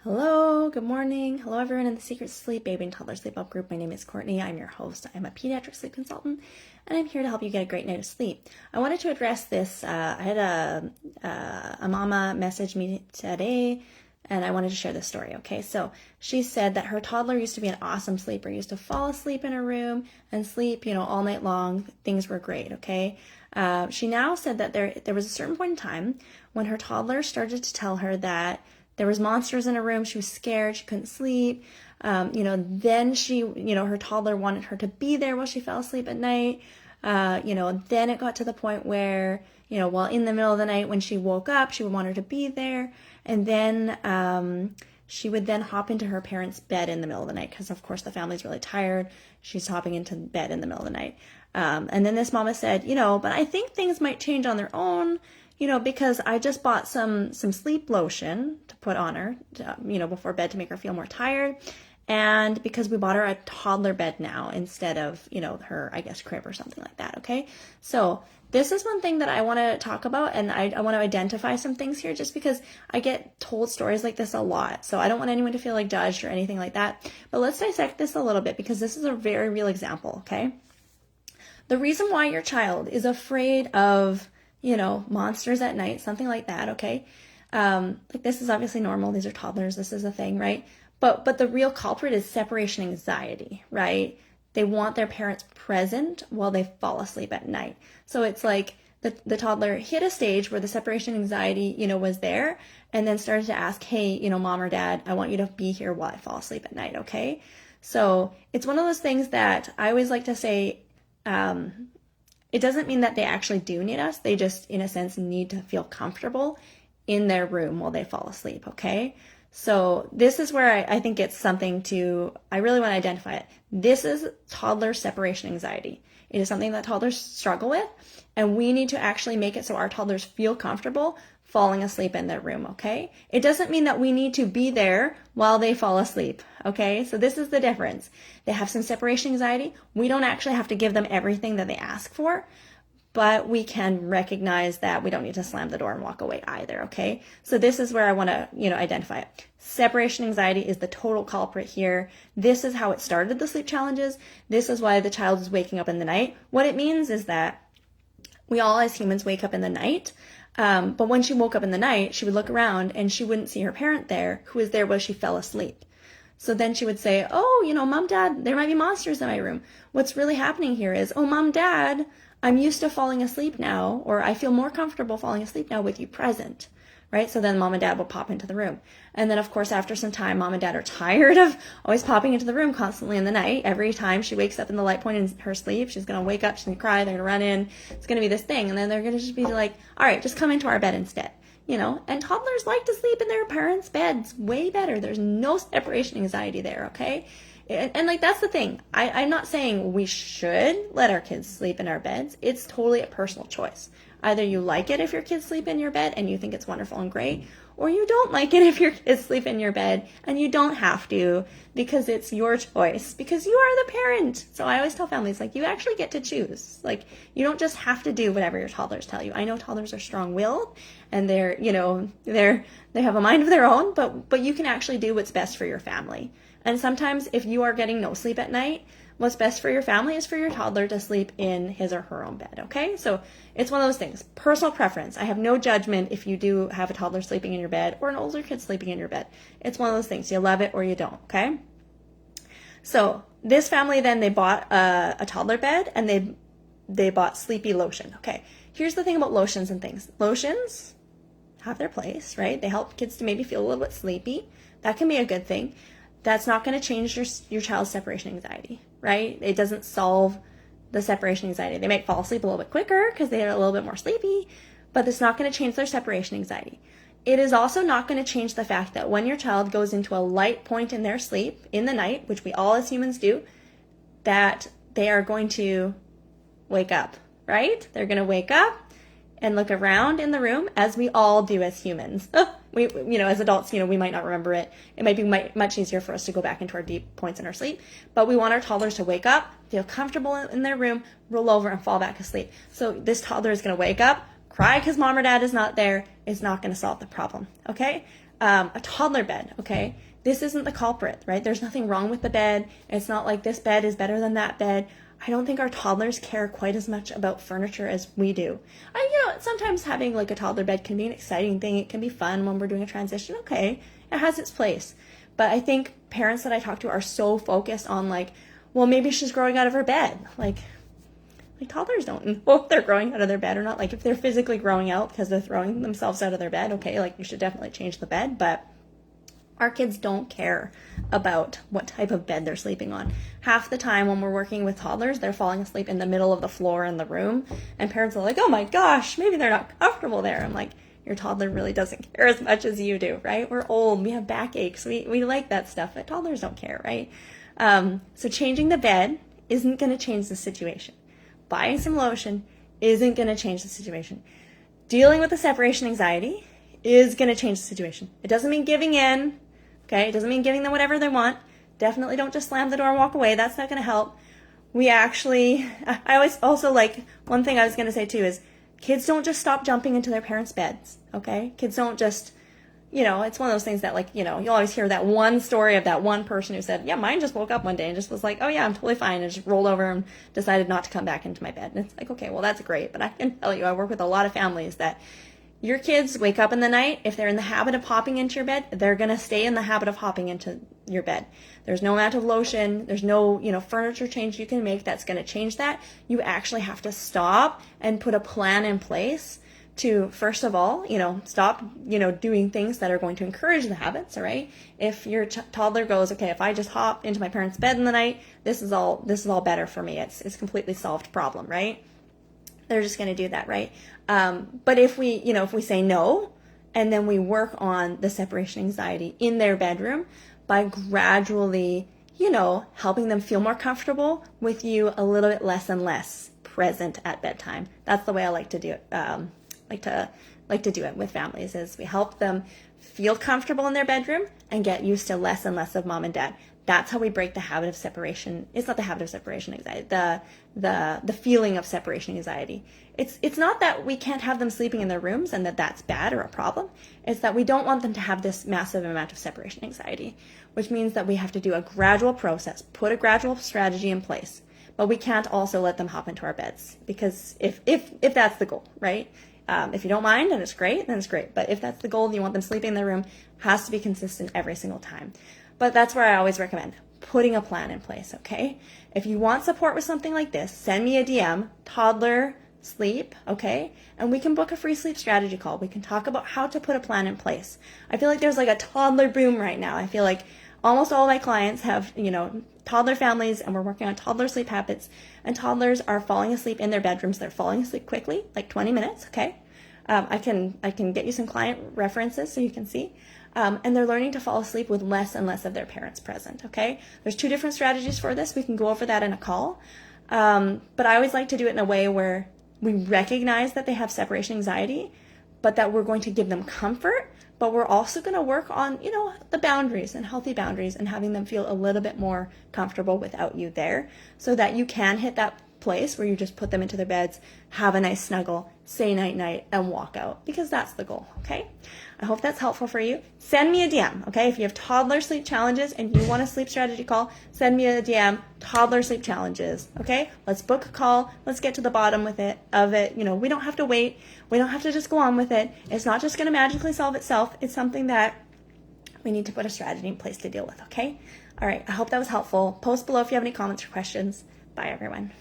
Hello, good morning. Hello, everyone in the Secret Sleep Baby and Toddler Sleep Up group. My name is Courtney. I'm your host. I'm a pediatric sleep consultant, and I'm here to help you get a great night of sleep. I wanted to address this. I had a mama message me today, and I wanted to share this story. Okay, so she said that her toddler used to be an awesome sleeper. Used to fall asleep in her room and sleep, all night long. Things were great. Okay. She now said that there was a certain point in time when her toddler started to tell her that there was monsters in her room. She was scared. She couldn't sleep. Then her toddler wanted her to be there while she fell asleep at night. Then it got to the point where, while in the middle of the night when she woke up, she would want her to be there. And then she would then hop into her parents' bed in the middle of the night because, of course, the family's really tired. She's hopping into bed in the middle of the night. And then this mama said, but I think things might change on their own. Because I just bought some sleep lotion to put on her, before bed to make her feel more tired. And because we bought her a toddler bed now instead of, her, crib or something like that. Okay. So this is one thing that I want to talk about, and I want to identify some things here just because I get told stories like this a lot. So I don't want anyone to feel like judged or anything like that. But let's dissect this a little bit because this is a very real example. Okay. The reason why your child is afraid of monsters at night, something like that, okay? This is obviously normal. These are toddlers. This is a thing, right? But the real culprit is separation anxiety, right? They want their parents present while they fall asleep at night. So it's like the toddler hit a stage where the separation anxiety, was there and then started to ask, hey, mom or dad, I want you to be here while I fall asleep at night, okay? So it's one of those things that I always like to say, it doesn't mean that they actually do need us. They just, in a sense, need to feel comfortable in their room while they fall asleep, okay? So this is where I think it's something I really want to identify it. This is toddler separation anxiety. It is something that toddlers struggle with, and we need to actually make it so our toddlers feel comfortable falling asleep in their room, okay? It doesn't mean that we need to be there while they fall asleep, okay? So this is the difference. They have some separation anxiety. We don't actually have to give them everything that they ask for, but we can recognize that we don't need to slam the door and walk away either, okay? So this is where I want to, identify it. Separation anxiety is the total culprit here. This is how it started the sleep challenges. This is why the child is waking up in the night. What it means is that we all as humans wake up in the night. But when she woke up in the night, she would look around and she wouldn't see her parent there, who was there while she fell asleep. So then she would say, oh, mom, dad, there might be monsters in my room. What's really happening here is, oh, mom, dad, I'm used to falling asleep now, or I feel more comfortable falling asleep now with you present, right? So then mom and dad will pop into the room. And then, of course, after some time, mom and dad are tired of always popping into the room constantly in the night. Every time she wakes up in the light point in her sleep, she's going to wake up, she's going to cry, they're going to run in. It's going to be this thing. And then they're going to just be like, all right, just come into our bed instead. And toddlers like to sleep in their parents' beds way better. There's no separation anxiety there, okay? And that's the thing. I'm not saying we should let our kids sleep in our beds. It's totally a personal choice. Either you like it if your kids sleep in your bed and you think it's wonderful and great, or you don't like it if your kids sleep in your bed and you don't have to because it's your choice, because you are the parent. So I always tell families, you actually get to choose. You don't just have to do whatever your toddlers tell you. I know toddlers are strong-willed and they have a mind of their own, but you can actually do what's best for your family. And sometimes if you are getting no sleep at night, what's best for your family is for your toddler to sleep in his or her own bed, okay? So it's one of those things. Personal preference. I have no judgment if you do have a toddler sleeping in your bed or an older kid sleeping in your bed. It's one of those things. You love it or you don't, okay? So this family then, they bought a toddler bed and they bought sleepy lotion, okay? Here's the thing about lotions and things. Lotions have their place, right? They help kids to maybe feel a little bit sleepy. That can be a good thing. That's not going to change your child's separation anxiety, right? It doesn't solve the separation anxiety. They might fall asleep a little bit quicker because they're a little bit more sleepy, but it's not going to change their separation anxiety. It is also not going to change the fact that when your child goes into a light point in their sleep in the night, which we all as humans do, that they are going to wake up, right? They're going to wake up and look around in the room, as we all do as humans. We, as adults, we might not remember it. It might be much easier for us to go back into our deep points in our sleep, but we want our toddlers to wake up, feel comfortable in their room, roll over and fall back asleep. So this toddler is going to wake up, cry because mom or dad is not there. It's not going to solve the problem, okay? A toddler bed, okay? This isn't the culprit, right? There's nothing wrong with the bed. It's not like this bed is better than that bed. I don't think our toddlers care quite as much about furniture as we do. Sometimes having like a toddler bed can be an exciting thing. It can be fun when we're doing a transition. Okay, it has its place. But I think parents that I talk to are so focused on like, well, maybe she's growing out of her bed. Like toddlers don't know if they're growing out of their bed or not. Like if they're physically growing out because they're throwing themselves out of their bed, okay, like you should definitely change the bed. But our kids don't care about what type of bed they're sleeping on. Half the time when we're working with toddlers, they're falling asleep in the middle of the floor in the room. And parents are like, oh my gosh, maybe they're not comfortable there. I'm like, your toddler really doesn't care as much as you do, right? We're old, we have backaches, we like that stuff, but toddlers don't care, right? So changing the bed isn't going to change the situation. Buying some lotion isn't going to change the situation. Dealing with the separation anxiety is going to change the situation. It doesn't mean giving in, okay? It doesn't mean giving them whatever they want. Definitely don't just slam the door and walk away. That's not going to help. I always also like, one thing I was going to say too is kids don't just stop jumping into their parents' beds, okay? Kids don't just, it's one of those things that like, you'll always hear that one story of that one person who said, yeah, mine just woke up one day and just was like, oh yeah, I'm totally fine, and just rolled over and decided not to come back into my bed. And it's like, okay, well, that's great. But I can tell you, I work with a lot of families that your kids wake up in the night, if they're in the habit of hopping into your bed, they're going to stay in the habit of hopping into your bed. There's no amount of lotion, there's no, furniture change you can make that's going to change that. You actually have to stop and put a plan in place to, first of all, stop, doing things that are going to encourage the habits, all right? If your toddler goes, okay, if I just hop into my parents' bed in the night, this is all better for me. It's completely solved problem, right? They're just going to do that, right? But if we say no, and then we work on the separation anxiety in their bedroom by gradually, helping them feel more comfortable with you a little bit less and less present at bedtime. That's the way I like to do it. Like to do it with families is we help them feel comfortable in their bedroom and get used to less and less of mom and dad. That's how we break the habit of separation. It's not the habit of separation anxiety, the feeling of separation anxiety. It's not that we can't have them sleeping in their rooms and that's bad or a problem. It's that we don't want them to have this massive amount of separation anxiety, which means that we have to do a gradual process, put a gradual strategy in place. But we can't also let them hop into our beds, because if that's the goal, right? If you don't mind and it's great, then it's great. But if that's the goal and you want them sleeping in their room, has to be consistent every single time. But that's where I always recommend putting a plan in place, okay? If you want support with something like this, send me a DM, Toddler Sleep, okay? And we can book a free sleep strategy call. We can talk about how to put a plan in place. I feel like there's like a toddler boom right now. I feel like almost all my clients have, toddler families, and we're working on toddler sleep habits, and toddlers are falling asleep in their bedrooms. They're falling asleep quickly, like 20 minutes, okay? I can get you some client references so you can see. And they're learning to fall asleep with less and less of their parents present, okay? There's 2 different strategies for this. We can go over that in a call. But I always like to do it in a way where we recognize that they have separation anxiety, but that we're going to give them comfort, but we're also going to work on, the boundaries and healthy boundaries and having them feel a little bit more comfortable without you there, so that you can hit that place where you just put them into their beds, have a nice snuggle, say night-night, and walk out, because that's the goal, okay? I hope that's helpful for you. Send me a DM, okay? If you have toddler sleep challenges and you want a sleep strategy call, send me a DM, toddler sleep challenges, okay? Let's book a call. Let's get to the bottom of it. We don't have to wait. We don't have to just go on with it. It's not just going to magically solve itself. It's something that we need to put a strategy in place to deal with, okay? All right, I hope that was helpful. Post below if you have any comments or questions. Bye, everyone.